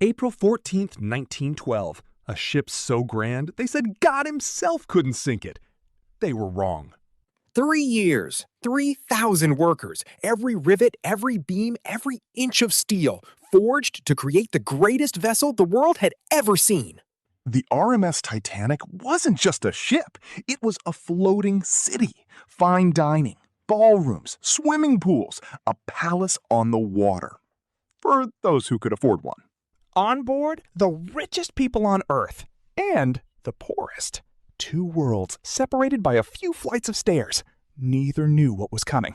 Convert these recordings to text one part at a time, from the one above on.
April 14th, 1912. A ship so grand, they said God himself couldn't sink it. They were wrong. 3 years, 3,000 workers, every rivet, every beam, every inch of steel, forged to create the greatest vessel the world had ever seen. The RMS Titanic wasn't just a ship, it was a floating city. Fine dining, ballrooms, swimming pools, a palace on the water. For those who could afford one. On board, the richest people on Earth and the poorest. 2 worlds separated by a few flights of stairs. Neither knew what was coming.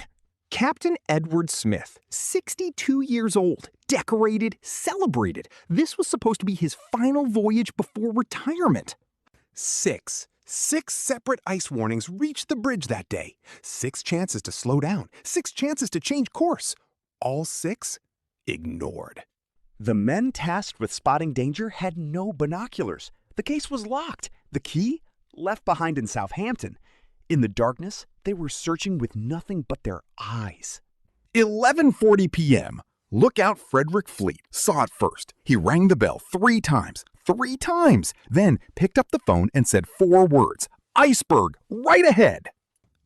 Captain Edward Smith, 62 years old, decorated, celebrated. This was supposed to be his final voyage before retirement. Six separate ice warnings reached the bridge that day. 6 chances to slow down, 6 chances to change course. All 6 ignored. The men tasked with spotting danger had no binoculars. The case was locked. The key? Left behind in Southampton. In the darkness, they were searching with nothing but their eyes. 11:40 p.m. Lookout Frederick Fleet saw it first. He rang the bell 3 times. 3 times! Then picked up the phone and said 4 words. Iceberg, right ahead!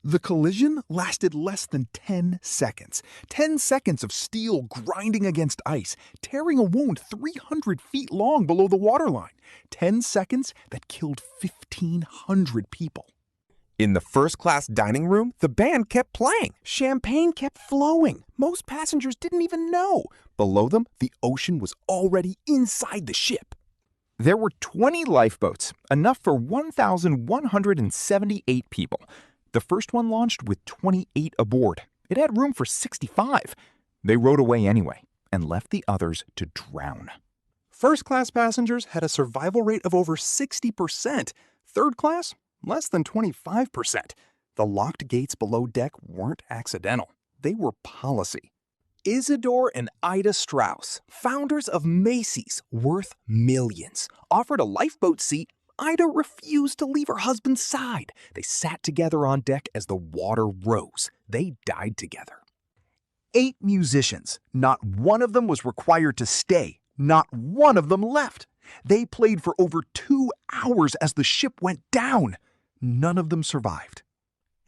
The collision lasted less than 10 seconds. 10 seconds of steel grinding against ice, tearing a wound 300 feet long below the waterline. 10 seconds that killed 1,500 people. In the first-class dining room, the band kept playing. Champagne kept flowing. Most passengers didn't even know. Below them, the ocean was already inside the ship. There were 20 lifeboats, enough for 1,178 people. The first one launched with 28 aboard. It had room for 65. They rowed away anyway and left the others to drown. First-class passengers had a survival rate of over 60%. Third class, less than 25%. The locked gates below deck weren't accidental. They were policy. Isidore and Ida Strauss, founders of Macy's, worth millions, offered a lifeboat seat. Ida refused to leave her husband's side. They sat together on deck as the water rose. They died together. 8 musicians. Not one of them was required to stay. Not one of them left. They played for over 2 hours as the ship went down. None of them survived.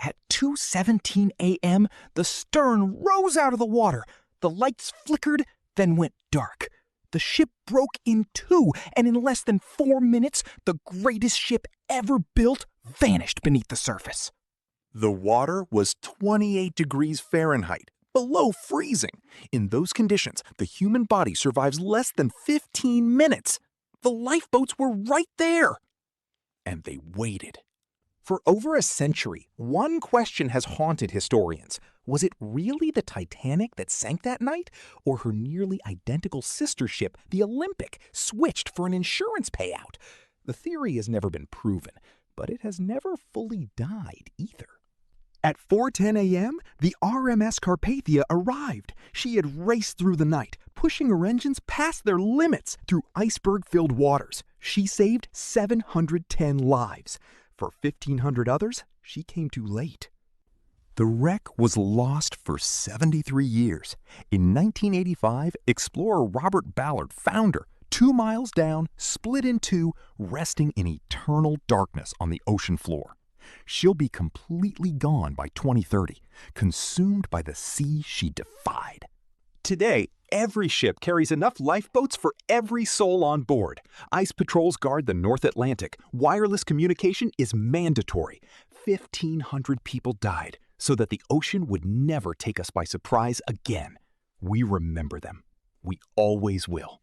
At 2:17 a.m., the stern rose out of the water. The lights flickered, then went dark. The ship broke in 2, and in less than 4 minutes, the greatest ship ever built vanished beneath the surface. The water was 28 degrees Fahrenheit, below freezing. In those conditions, the human body survives less than 15 minutes. The lifeboats were right there. And they waited. For over a century, one question has haunted historians. Was it really the Titanic that sank that night, or her nearly identical sister ship, the Olympic, switched for an insurance payout? The theory has never been proven, but it has never fully died either. At 4:10 a.m., the RMS Carpathia arrived. She had raced through the night, pushing her engines past their limits through iceberg-filled waters. She saved 710 lives. For 1,500 others, she came too late. The wreck was lost for 73 years. In 1985, explorer Robert Ballard found her 2 miles down, split in 2, resting in eternal darkness on the ocean floor. She'll be completely gone by 2030, consumed by the sea she defied. Today, every ship carries enough lifeboats for every soul on board. Ice patrols guard the North Atlantic. Wireless communication is mandatory. 1,500 people died so that the ocean would never take us by surprise again. We remember them. We always will.